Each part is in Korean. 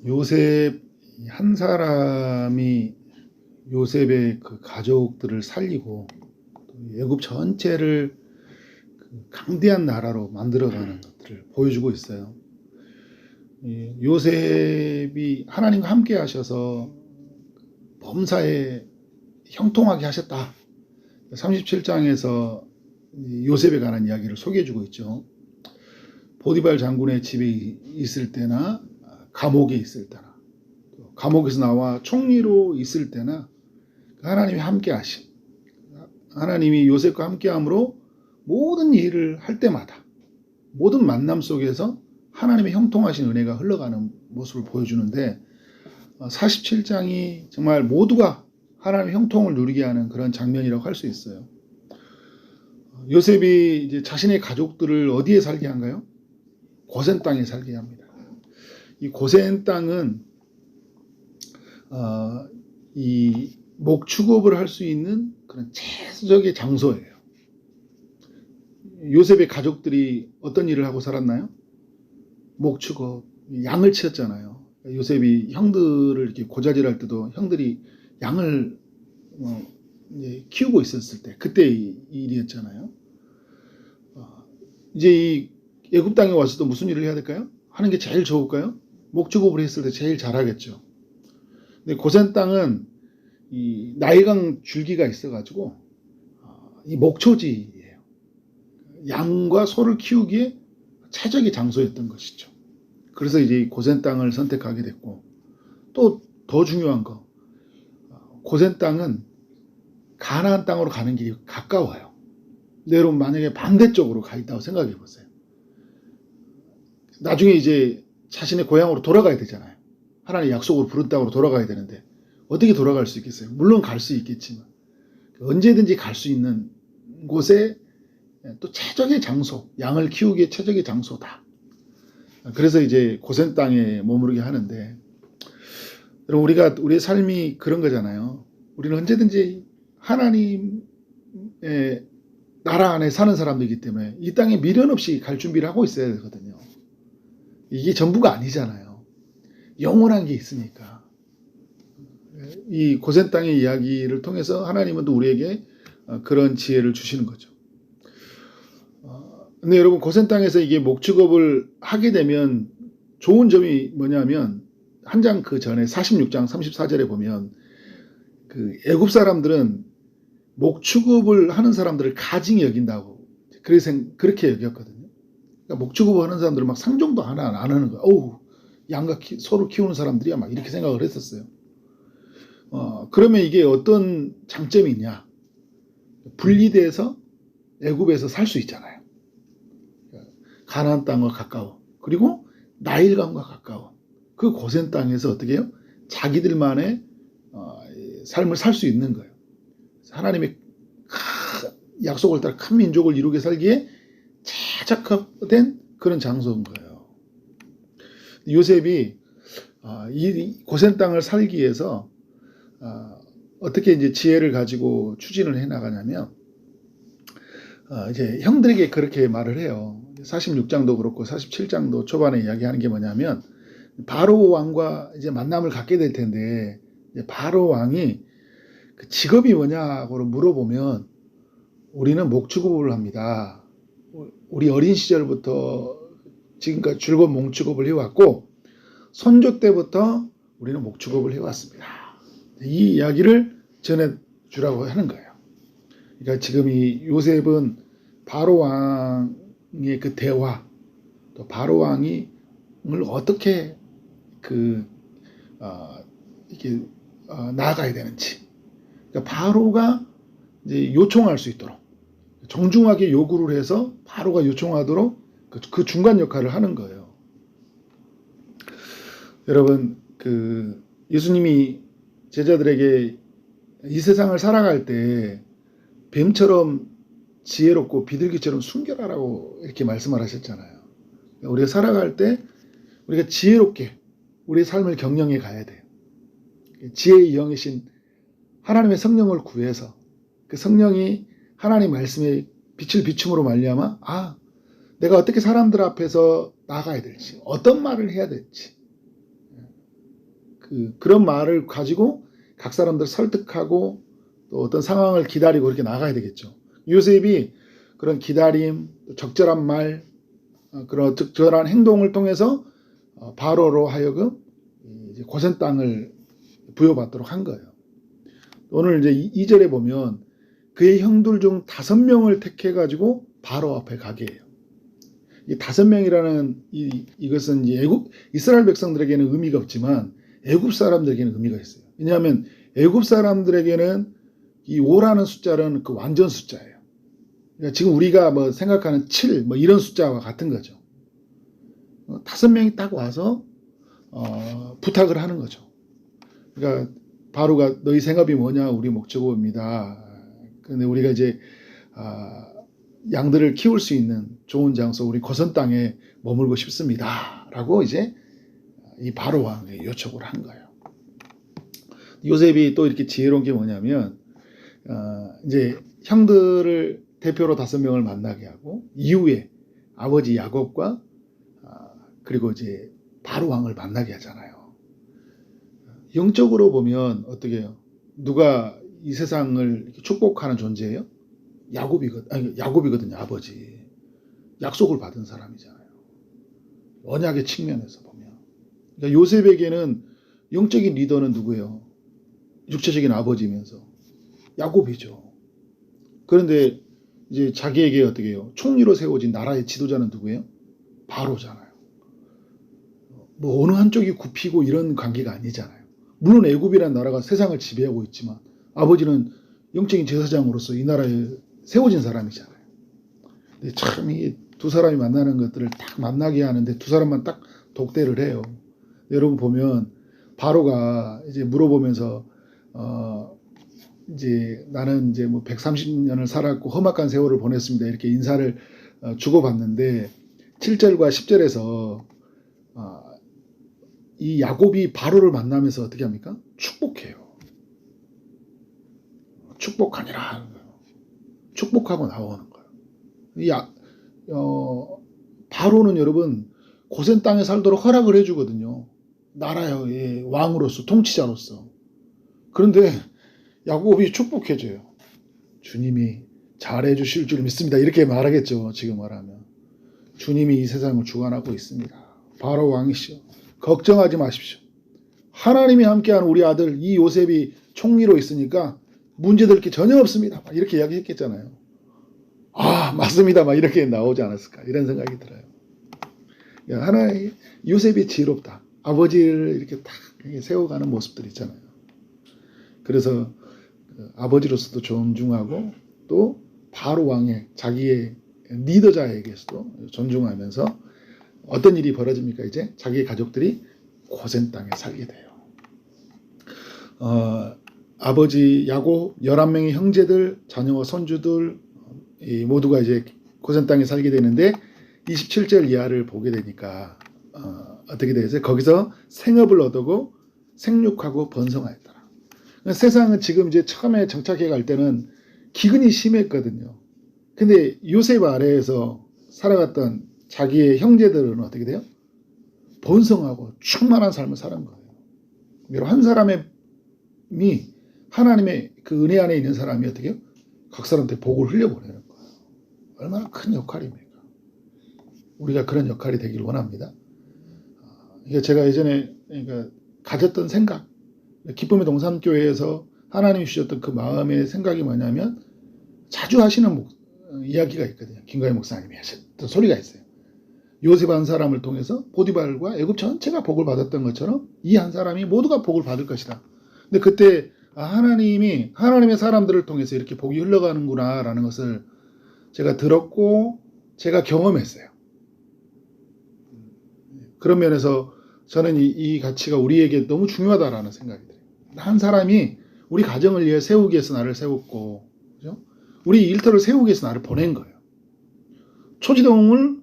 요셉 한 사람이 요셉의 그 가족들을 살리고 애굽 전체를 그 강대한 나라로 만들어가는 것들을 보여주고 있어요. 요셉이 하나님과 함께 하셔서 범사에 형통하게 하셨다. 37장에서 요셉에 관한 이야기를 소개해주고 있죠. 보디발 장군의 집에 있을 때나 감옥에 있을 때나 감옥에서 나와 총리로 있을 때나 하나님이 함께 하심, 하나님이 요셉과 함께함으로 모든 일을 할 때마다 모든 만남 속에서 하나님의 형통하신 은혜가 흘러가는 모습을 보여주는데 47장이 정말 모두가 하나님의 형통을 누리게 하는 그런 장면이라고 할 수 있어요. 요셉이 이제 자신의 가족들을 어디에 살게 한가요? 고센 땅에 살게 합니다. 이 고센 땅은 이 목축업을 할 수 있는 그런 최적의 장소예요. 요셉의 가족들이 어떤 일을 하고 살았나요? 목축업, 양을 치었잖아요. 요셉이 형들을 이렇게 고자질할 때도 형들이 양을 이제 키우고 있었을 때 그때 일이었잖아요. 이제 이 애굽 땅에 와서도 무슨 일을 해야 될까요? 하는 게 제일 좋을까요? 목축업을 했을 때 제일 잘하겠죠. 근데 고센 땅은 이 나일강 줄기가 있어가지고 이 목초지예요. 양과 소를 키우기에 최적의 장소였던 것이죠. 그래서 이제 고센 땅을 선택하게 됐고, 또 더 중요한 거, 고센 땅은 가나안 땅으로 가는 길이 가까워요. 근데 여러분 만약에 반대쪽으로 가 있다고 생각해 보세요. 나중에 이제 자신의 고향으로 돌아가야 되잖아요. 하나님 약속으로 부른 땅으로 돌아가야 되는데 어떻게 돌아갈 수 있겠어요? 물론 갈 수 있겠지만 언제든지 갈 수 있는 곳에 또 최적의 장소, 양을 키우기에 최적의 장소다. 그래서 이제 고센 땅에 머무르게 하는데, 여러분 우리의 삶이 그런 거잖아요. 우리는 언제든지 하나님의 나라 안에 사는 사람들이기 때문에 이 땅에 미련 없이 갈 준비를 하고 있어야 되거든요. 이게 전부가 아니잖아요. 영원한 게 있으니까. 이 고센 땅의 이야기를 통해서 하나님은 또 우리에게 그런 지혜를 주시는 거죠. 근데 여러분 고센 땅에서 이게 목축업을 하게 되면 좋은 점이 뭐냐면 한 장 그 전에 46장 34절에 보면 그 애굽 사람들은 목축업을 하는 사람들을 가증히 여긴다고 그렇게 여겼거든요. 그러니까 목축업을 하는 사람들은 막 상종도 하나 안 하는 거야. 어우, 양과 소를 키우는 사람들이야 막 이렇게 생각을 했었어요. 그러면 이게 어떤 장점이 있냐? 분리돼서 애굽에서 살 수 있잖아요. 가나안 땅과 가까워. 그리고 나일강과 가까워. 그 고센 땅에서 어떻게 해요? 자기들만의 삶을 살 수 있는 거예요. 하나님의 약속을 따라 큰 민족을 이루게 살기에 최적화된 그런 장소인 거예요. 요셉이 이 고센 땅을 살기 위해서 어떻게 이제 지혜를 가지고 추진을 해 나가냐면 이제 형들에게 그렇게 말을 해요. 46장도 그렇고 47장도 초반에 이야기하는 게 뭐냐면 바로 왕과 이제 만남을 갖게 될 텐데 바로 왕이 그 직업이 뭐냐고 물어보면 우리는 목축업을 합니다. 우리 어린 시절부터 지금까지 즐거운 목축업을 해왔고 선조 때부터 우리는 목축업을 해왔습니다. 이 이야기를 전해주라고 하는 거예요. 그러니까 지금 이 요셉은 바로 왕의 그 대화, 또 바로 왕을 어떻게 이렇게 나아가야 되는지, 그러니까 바로가 이제 요청할 수 있도록 정중하게 요구를 해서 바로가 요청하도록 그 중간 역할을 하는 거예요. 여러분 예수님이 제자들에게 이 세상을 살아갈 때 뱀처럼 지혜롭고 비둘기처럼 순결하라고 이렇게 말씀을 하셨잖아요. 우리가 살아갈 때 우리가 지혜롭게 우리의 삶을 경영해 가야 돼요. 지혜의 영이신 하나님의 성령을 구해서 그 성령이 하나님 말씀에 빛을 비춤으로 말미암아 내가 어떻게 사람들 앞에서 나가야 될지, 어떤 말을 해야 될지, 그런 말을 가지고 각 사람들 설득하고 또 어떤 상황을 기다리고 그렇게 나가야 되겠죠. 요셉이 그런 기다림, 적절한 말, 그런 적절한 행동을 통해서 바로로 하여금 이제 고센 땅을 부여받도록 한 거예요. 오늘 이제 2절에 보면 그의 형들 중 5명을 택해가지고 바로 앞에 가게 해요. 이 5명이라는 이것은 이제 이스라엘 백성들에게는 의미가 없지만 애굽 사람들에게는 의미가 있어요. 왜냐하면 애굽 사람들에게는 이 5라는 숫자는 그 완전 숫자예요. 그러니까 지금 우리가 뭐 생각하는 7, 뭐 이런 숫자와 같은 거죠. 5명이 딱 와서 부탁을 하는 거죠. 그러니까 바로가 너희 생업이 뭐냐? 우리 목적어입니다. 근데 우리가 이제 양들을 키울 수 있는 좋은 장소, 우리 고선 땅에 머물고 싶습니다. 라고 이제 이 바로 왕에게 요청을 한 거예요. 요셉이 또 이렇게 지혜로운 게 뭐냐면 이제 형들을 대표로 5명을 만나게 하고 이후에 아버지 야곱과 그리고 이제 바로 왕을 만나게 하잖아요. 영적으로 보면 어떻게 해요? 누가 이 세상을 축복하는 존재예요? 야곱이거든요. 아버지. 약속을 받은 사람이잖아요. 언약의 측면에서 보면. 그러니까 요셉에게는 영적인 리더는 누구예요? 육체적인 아버지면서 야곱이죠. 그런데 이제 자기에게 어떻게 해요? 총리로 세워진 나라의 지도자는 누구예요? 바로잖아요. 뭐 어느 한쪽이 굽히고 이런 관계가 아니잖아요. 물론 애굽이라는 나라가 세상을 지배하고 있지만 아버지는 영적인 제사장으로서 이 나라에 세워진 사람이잖아요. 근데 참 이 두 사람이 만나는 것들을 딱 만나게 하는데 두 사람만 딱 독대를 해요. 여러분 보면 바로가 이제 물어보면서 이제 나는 이제 뭐 130년을 살았고 험악한 세월을 보냈습니다. 이렇게 인사를 주고받는데 7절과 10절에서 이 야곱이 바로를 만나면서 어떻게 합니까? 축복해요. 축복하니라. 축복하고 나오는 거예요. 바로는 여러분 고센 땅에 살도록 허락을 해주거든요. 나라의 왕으로서 통치자로서. 그런데 야곱이 축복해줘요. 주님이 잘해주실 줄 믿습니다. 이렇게 말하겠죠. 지금 말하면. 주님이 이 세상을 주관하고 있습니다. 바로 왕이시오. 걱정하지 마십시오. 하나님이 함께하는 우리 아들 이 요셉이 총리로 있으니까 문제될 게 전혀 없습니다. 이렇게 이야기했겠잖아요. 맞습니다. 이렇게 나오지 않았을까. 이런 생각이 들어요. 하나의 요셉이 지혜롭다. 아버지를 이렇게 딱 세워가는 모습들 있잖아요. 그래서 아버지로서도 존중하고 또 바로 왕의 자기의 리더자에게서도 존중하면서 어떤 일이 벌어집니까? 이제 자기의 가족들이 고센 땅에 살게 돼요. 아버지 야곱 11명의 형제들, 자녀와 손주들 모두가 이제 고센 땅에 살게 되는데 27절 이하를 보게 되니까 어떻게 되겠어요? 거기서 생업을 얻고 생육하고 번성하였더라. 세상은 지금 이제 처음에 정착해 갈 때는 기근이 심했거든요. 근데 요셉 아래에서 살아갔던 자기의 형제들은 어떻게 돼요? 번성하고 충만한 삶을 사는 거예요. 한 사람이 하나님의 그 은혜 안에 있는 사람이 어떻게 해요? 각 사람한테 복을 흘려보내는 거예요. 얼마나 큰 역할입니까? 우리가 그런 역할이 되길 원합니다. 이게 제가 예전에 가졌던 생각, 기쁨의 동산교회에서 하나님이 주셨던 그 마음의 생각이 뭐냐면 자주 하시는 이야기가 있거든요. 김가희 목사님이 하셨던 소리가 있어요. 요셉 한 사람을 통해서 보디발과 애굽 전체가 복을 받았던 것처럼 이 한 사람이 모두가 복을 받을 것이다. 근데 그때 하나님이 하나님의 사람들을 통해서 이렇게 복이 흘러가는구나 라는 것을 제가 들었고 제가 경험했어요. 그런 면에서 저는 이 가치가 우리에게 너무 중요하다라는 생각이 들어요. 한 사람이 우리 가정을 위해 세우기 위해서 나를 세웠고, 그죠? 우리 일터를 세우기 위해서 나를 보낸 거예요. 초지동을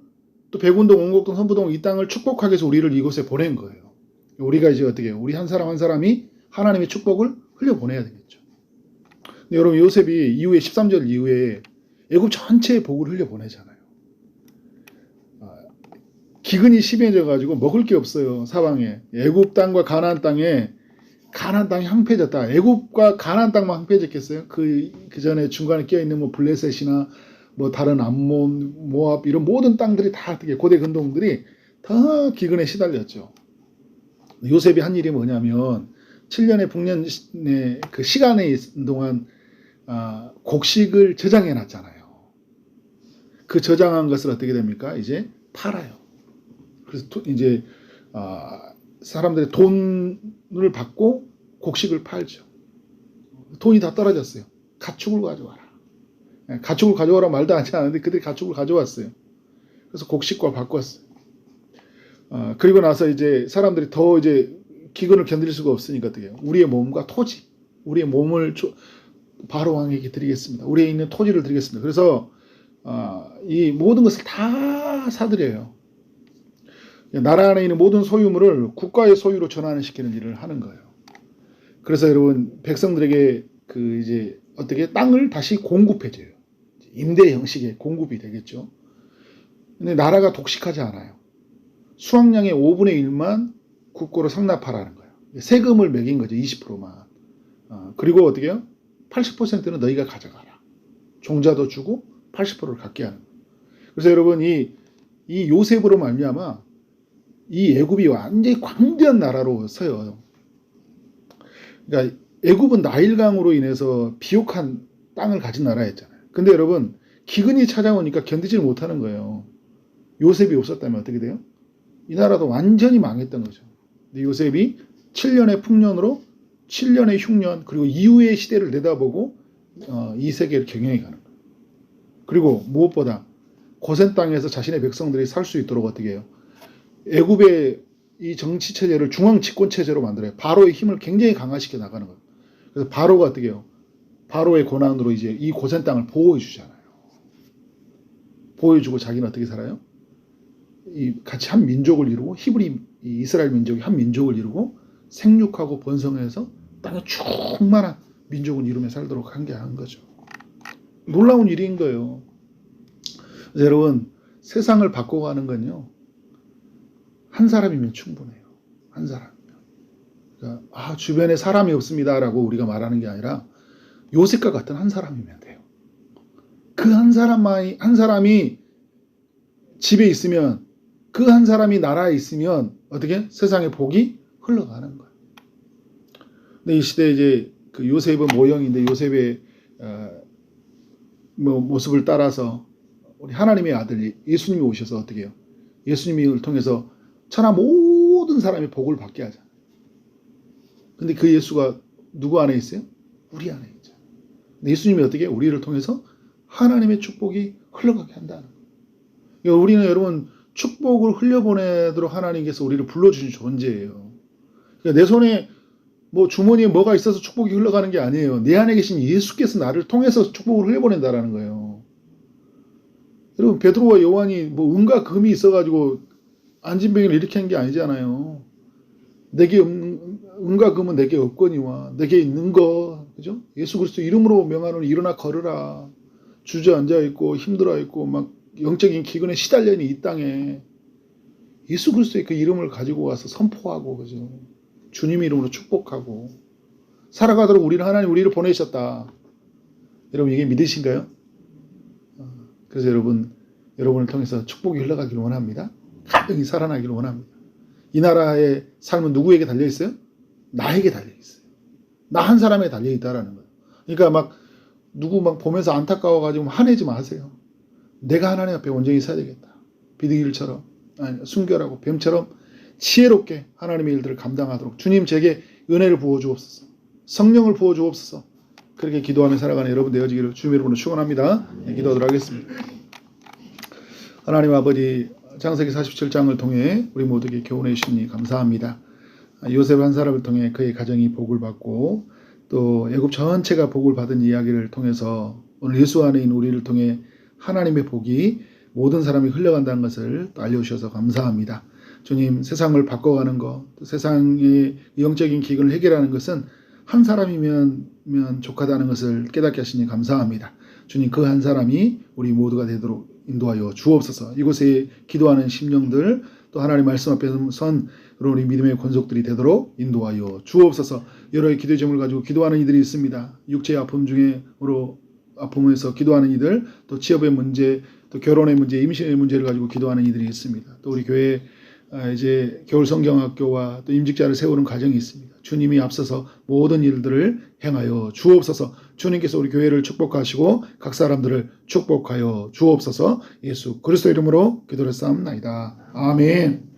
또 백운동, 원곡동, 선부동 이 땅을 축복하기 위해서 우리를 이곳에 보낸 거예요. 우리가 이제 어떻게 해요? 우리 한 사람 한 사람이 하나님의 축복을 흘려보내야 되겠죠. 근데 여러분 요셉이 이후에 13절 이후에 애굽 전체에 복을 흘려보내잖아요. 기근이 심해져 가지고 먹을 게 없어요. 사방에. 애굽 땅과 가나안 땅에 가나안 땅이 황폐해졌다. 애굽과 가나안 땅만 황폐해졌겠어요? 그 전에 중간에 끼어 있는 뭐 블레셋이나 뭐 다른 암몬, 모압 이런 모든 땅들이 다 어떻게 고대 근동들이 다 기근에 시달렸죠. 요셉이 한 일이 뭐냐면 7년의 북년의 그 시간에 있는 동안 곡식을 저장해 놨잖아요. 그 저장한 것을 어떻게 됩니까? 이제 팔아요. 그래서 이제 사람들이 돈을 받고 곡식을 팔죠. 돈이 다 떨어졌어요. 가축을 가져와라. 가축을 가져와라 말도 하지 않았는데 그들이 가축을 가져왔어요. 그래서 곡식과 바꿨어요. 그리고 나서 이제 사람들이 더 이제 기근을 견딜 수가 없으니까 어떻게 해요? 우리의 몸과 토지, 우리의 몸을 바로 왕에게 드리겠습니다. 우리에 있는 토지를 드리겠습니다. 그래서 이 모든 것을 다 사들여요. 나라 안에 있는 모든 소유물을 국가의 소유로 전환시키는 일을 하는 거예요. 그래서 여러분 백성들에게 그 이제 어떻게 땅을 다시 공급해줘요. 임대 형식의 공급이 되겠죠. 근데 나라가 독식하지 않아요. 수확량의 5분의 1만 국고로 상납하라는 거예요. 세금을 매긴 거죠. 20%만. 그리고 어떻게 해요? 80%는 너희가 가져가라. 종자도 주고 80%를 갖게 하는 거예요. 그래서 여러분 이 요셉으로 말미암아 이 애굽이 완전히 광대한 나라로 서요. 그러니까 애굽은 나일강으로 인해서 비옥한 땅을 가진 나라였잖아요. 근데 여러분 기근이 찾아오니까 견디질 못하는 거예요. 요셉이 없었다면 어떻게 돼요? 이 나라도 완전히 망했던 거죠. 근데 요셉이 7년의 풍년으로 7년의 흉년 그리고 이후의 시대를 내다보고 이 세계를 경영해 가는 거예요. 그리고 무엇보다 고센 땅에서 자신의 백성들이 살 수 있도록 어떻게 해요? 애굽의 이 정치 체제를 중앙 집권 체제로 만들어요. 바로의 힘을 굉장히 강화시켜 나가는 거예요. 그래서 바로가 어떻게 해요? 바로의 권한으로 이제 이 고센 땅을 보호해 주잖아요. 보호해 주고 자기는 어떻게 살아요? 이 같이 한 민족을 이루고 히브리 이스라엘 민족이 한 민족을 이루고 생육하고 번성해서 땅에 충만한 민족을 이루며 살도록 한 거죠. 놀라운 일인 거예요. 그래서 여러분 세상을 바꿔가는 건요. 한 사람이면 충분해요. 한 사람이면. 그러니까 주변에 사람이 없습니다라고 우리가 말하는 게 아니라 요셉과 같은 한 사람이면 돼요. 그 한 사람이 집에 있으면 그 한 사람이 나라에 있으면 어떻게 세상의 복이 흘러가는 거예요. 근데 이 시대에 이제 그 요셉은 모형인데 요셉의 모습을 따라서 우리 하나님의 아들 예수님이 오셔서 어떻게 해요? 예수님을 통해서 천하 모든 사람이 복을 받게 하잖아요. 근데 그 예수가 누구 안에 있어요? 우리 안에 있죠. 근데 예수님이 어떻게 해요? 우리를 통해서 하나님의 축복이 흘러가게 한다는 거예요. 그러니까 우리는 여러분 축복을 흘려보내도록 하나님께서 우리를 불러주신 존재예요. 그러니까 내 손에 뭐 주머니에 뭐가 있어서 축복이 흘러가는 게 아니에요. 내 안에 계신 예수께서 나를 통해서 축복을 흘려보낸다라는 거예요. 여러분 베드로와 요한이 뭐 은과 금이 있어가지고 안진병을 일으킨 게 아니잖아요. 내게 은과 금은 내게 없거니와 내게 있는 거, 그죠? 예수 그리스도 이름으로 명하노니 일어나 걸으라. 주저앉아 있고 힘들어 있고 막 영적인 기근에 시달려 있는 이 땅에 예수 그리스도의 그 이름을 가지고 와서 선포하고, 그죠? 주님 이름으로 축복하고 살아가도록 하나님 우리를 보내셨다. 여러분 이게 믿으신가요? 그래서 여러분을 통해서 축복이 흘러가기를 원합니다. 가정이 살아나기를 원합니다. 이 나라의 삶은 누구에게 달려있어요? 나에게 달려있어요. 나 한 사람에 달려있다라는 거예요. 그러니까 누구 보면서 안타까워가지고 화내지 마세요. 내가 하나님 앞에 온전히 서야 되겠다. 비둘기처럼, 순결하고 뱀처럼 지혜롭게 하나님의 일들을 감당하도록 주님 제게 은혜를 부어주옵소서. 성령을 부어주옵소서. 그렇게 기도하며 살아가는 여러분 되어지기를 주님의 이름으로 축원합니다. 기도하도록 하겠습니다. 하나님 아버지 창세기 47장을 통해 우리 모두에게 교훈해 주시니 감사합니다. 요셉 한 사람을 통해 그의 가정이 복을 받고 또 애굽 전체가 복을 받은 이야기를 통해서 오늘 예수 안에 있는 우리를 통해 하나님의 복이 모든 사람이 흘러간다는 것을 알려주셔서 감사합니다. 주님 세상을 바꿔가는 것, 세상의 영적인 기근을 해결하는 것은 한 사람이면 족하다는 것을 깨닫게 하시니 감사합니다. 주님 그 한 사람이 우리 모두가 되도록 인도하여 주옵소서. 이곳에 기도하는 심령들 또 하나님 말씀 앞에 선 여러분 우리 믿음의 권속들이 되도록 인도하여 주옵소서. 여러 기도의 제목을 가지고 기도하는 이들이 있습니다. 육체의 아픔 중에로 아픔에서 기도하는 이들, 또 취업의 문제, 또 결혼의 문제, 임신의 문제를 가지고 기도하는 이들이 있습니다. 또 우리 교회 이제 겨울 성경학교와 또 임직자를 세우는 과정이 있습니다. 주님이 앞서서 모든 일들을 행하여 주옵소서. 주님께서 우리 교회를 축복하시고 각 사람들을 축복하여 주옵소서. 예수 그리스도 이름으로 기도를 쌓옵나이다. 아멘.